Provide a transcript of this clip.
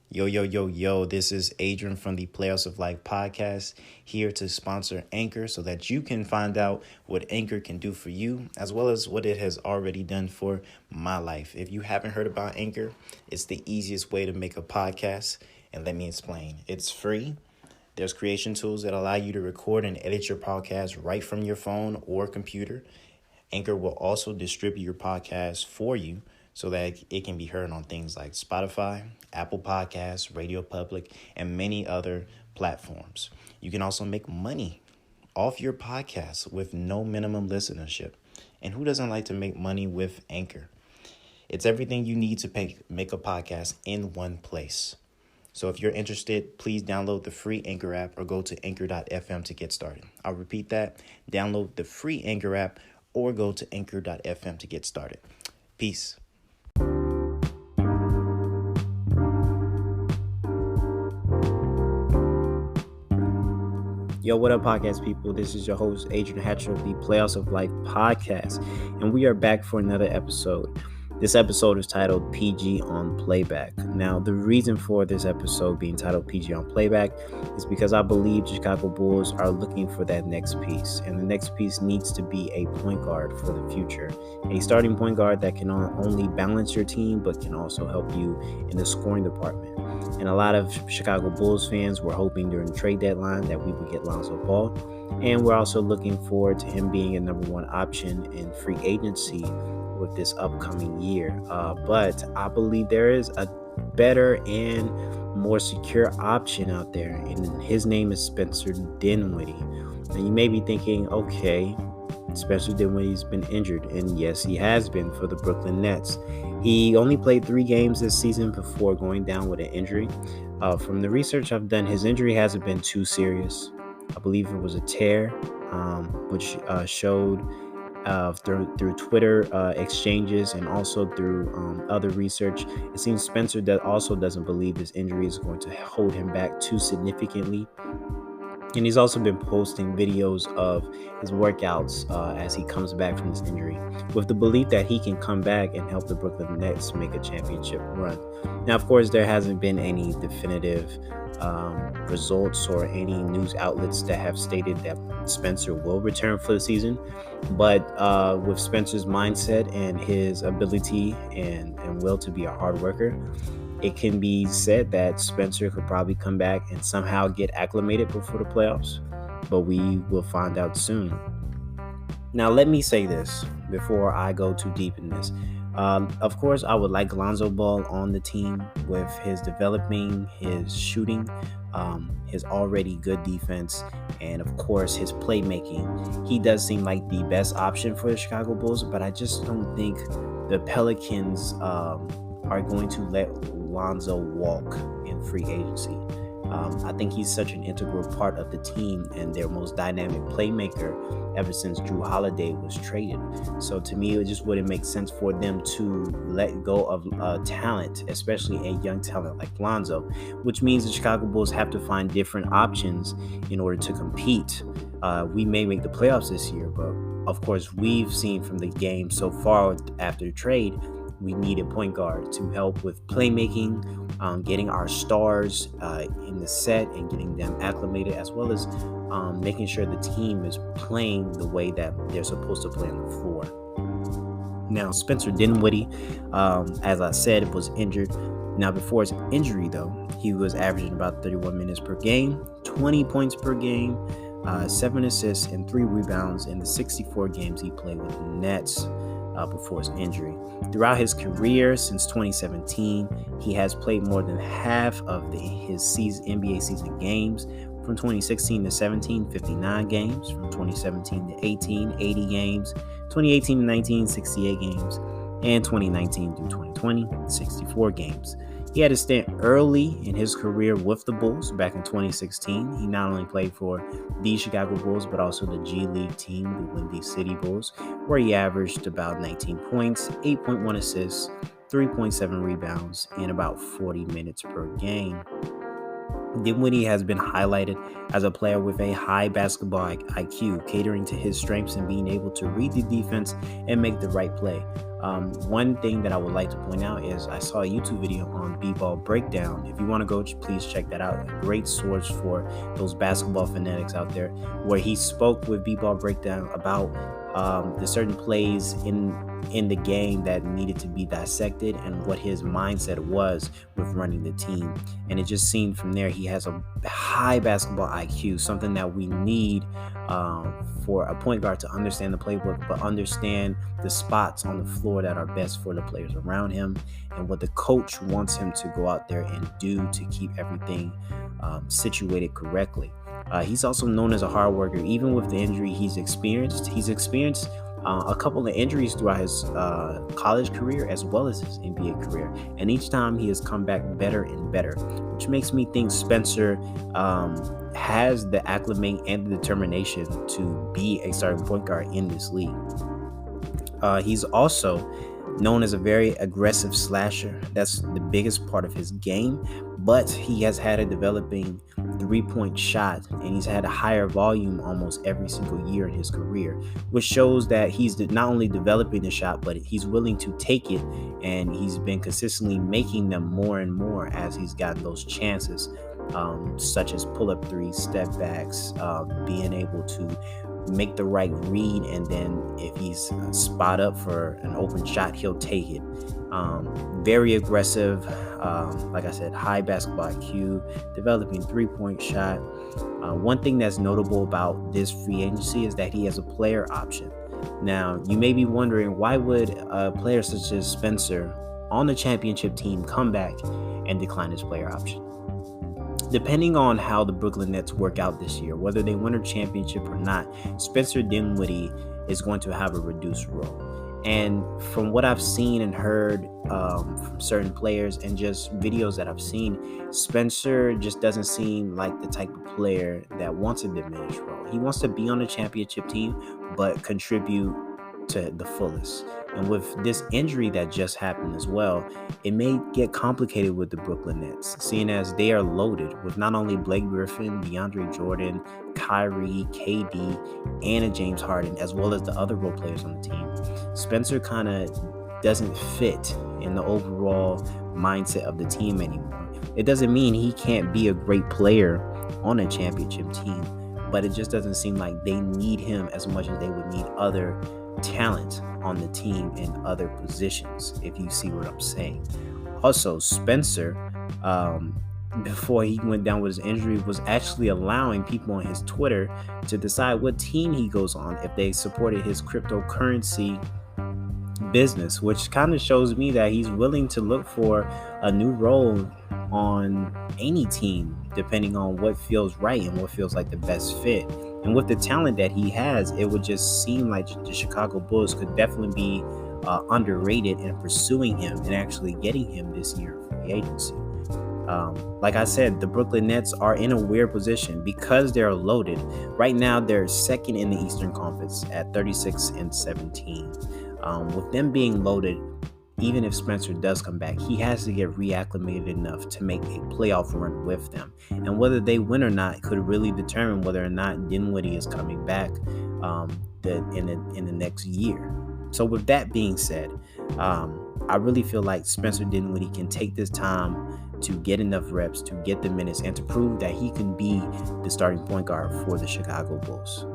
Yo, this is Adrian from the Playoffs of Life podcast, here to sponsor Anchor so that you can find out what Anchor can do for you, as well as what it has already done for my life. If you haven't heard about Anchor, it's the easiest way to make a podcast, and let me explain. It's free. There's creation tools that allow you to record and edit your podcast right from your phone or computer. Anchor will also distribute your podcast for you so that it can be heard on things like Spotify, Apple Podcasts, Radio Public, and many other platforms. You can also make money off your podcast with no minimum listenership. And who doesn't like to make money with Anchor? It's everything you need to make a podcast in one place. So if you're interested, please download the free Anchor app or go to anchor.fm to get started. I'll repeat that. Download the free Anchor app or go to anchor.fm to get started. Peace. Yo, what up, podcast people? This is your host, Adrian Hatcher of the Playoffs of Life podcast, and we are back for another episode. This episode is titled PG on Playback. Now, the reason for this episode being titled PG on Playback is because I believe the Chicago Bulls are looking for that next piece, and the next piece needs to be a point guard for the future. A starting point guard that can not only balance your team, but can also help you in the scoring department. And a lot of Chicago Bulls fans were hoping during the trade deadline that we would get Lonzo Ball. And we're also looking forward to him being a number one option in free agency with this upcoming year. But I believe there is a better and more secure option out there. And his name is Spencer Dinwiddie. And you may be thinking, okay, Spencer Dinwiddie's been injured. And yes, he has been for the Brooklyn Nets. He only played 3 games this season before going down with an injury. From the research I've done, his injury hasn't been too serious. I believe it was a tear, which showed through Twitter exchanges and also through other research. It seems Spencer also doesn't believe his injury is going to hold him back too significantly. And he's also been posting videos of his workouts as he comes back from this injury, with the belief that he can come back and help the Brooklyn Nets make a championship run. Now, of course, there hasn't been any definitive results or any news outlets that have stated that Spencer will return for the season. But with Spencer's mindset and his ability and will to be a hard worker, it can be said that Spencer could probably come back and somehow get acclimated before the playoffs, but we will find out soon. Now, let me say this before I go too deep in this. Of course, I would like Lonzo Ball on the team with his developing, his shooting, his already good defense, and of course, his playmaking. He does seem like the best option for the Chicago Bulls, but I just don't think the Pelicans are going to let Lonzo walk in free agency. I think he's such an integral part of the team and their most dynamic playmaker ever since Drew Holiday was traded. So to me, it just wouldn't make sense for them to let go of talent, especially a young talent like Lonzo, which means the Chicago Bulls have to find different options in order to compete. We may make the playoffs this year, but of course, we've seen from the game so far after the trade, we need a point guard to help with playmaking, getting our stars in the set and getting them acclimated, as well as making sure the team is playing the way that they're supposed to play on the floor. Now, Spencer Dinwiddie, as I said, was injured. Now, before his injury, though, he was averaging about 31 minutes per game, 20 points per game, 7 assists, and 3 rebounds in the 64 games he played with the Nets before his injury. Throughout his career since 2017, he has played more than half of his NBA season games. From 2016 to 17, 59 games. From 2017 to 18, 80 games. 2018 to 19, 68 games. And 2019 through 2020, 64 games. He had a stint early in his career with the Bulls back in 2016. He not only played for the Chicago Bulls, but also the G League team, the Windy City Bulls, where he averaged about 19 points, 8.1 assists, 3.7 rebounds, and about 40 minutes per game. Dinwiddie has been highlighted as a player with a high basketball IQ, catering to his strengths and being able to read the defense and make the right play. One thing that I would like to point out is I saw a YouTube video on B-Ball Breakdown. If you want to go, please check that out. A great source for those basketball fanatics out there, where he spoke with B-Ball Breakdown about the certain plays in the game that needed to be dissected and what his mindset was with running the team. And it just seemed from there he has a high basketball IQ, something that we need for a point guard to understand the playbook, but understand the spots on the floor that are best for the players around him and what the coach wants him to go out there and do to keep everything situated correctly. He's also known as a hard worker. Even with the injury he's experienced a couple of injuries throughout his college career as well as his NBA career. And each time he has come back better and better, which makes me think Spencer has the acclimate and the determination to be a starting point guard in this league. He's also known as a very aggressive slasher. That's the biggest part of his game, but he has had a developing three-point shot, and he's had a higher volume almost every single year in his career, which shows that he's not only developing the shot, but he's willing to take it, and he's been consistently making them more and more as he's gotten those chances, such as pull-up threes, step backs, being able to make the right read, and then if he's spot up for an open shot, he'll take it. Very aggressive, like I said, high basketball IQ, developing three-point shot. One thing that's notable about this free agency is that he has a player option. Now, you may be wondering, why would a player such as Spencer on the championship team come back and decline his player option? Depending on how the Brooklyn Nets work out this year, whether they win a championship or not, Spencer Dinwiddie is going to have a reduced role. And from what I've seen and heard from certain players and just videos that I've seen, Spencer just doesn't seem like the type of player that wants a diminished role. He wants to be on the championship team, but contribute to the fullest. And with this injury that just happened as well, it may get complicated with the Brooklyn Nets, seeing as they are loaded with not only Blake Griffin, DeAndre Jordan, Kyrie, KD, and a James Harden, as well as the other role players on the team. Spencer kind of doesn't fit in the overall mindset of the team anymore. It doesn't mean he can't be a great player on a championship team, but it just doesn't seem like they need him as much as they would need other talent on the team in other positions, if you see what I'm saying. Also, Spencer, before he went down with his injury, was actually allowing people on his Twitter to decide what team he goes on if they supported his cryptocurrency business, which kind of shows me that he's willing to look for a new role on any team, depending on what feels right and what feels like the best fit. And with the talent that he has, it would just seem like the Chicago Bulls could definitely be underrated in pursuing him and actually getting him this year for the agency. Like I said, the Brooklyn Nets are in a weird position because they're loaded. Right now, they're second in the Eastern Conference at 36-17. With them being loaded, even if Spencer does come back, he has to get reacclimated enough to make a playoff run with them. And whether they win or not could really determine whether or not Dinwiddie is coming back in the next year. So with that being said, I really feel like Spencer Dinwiddie can take this time to get enough reps, to get the minutes, and to prove that he can be the starting point guard for the Chicago Bulls.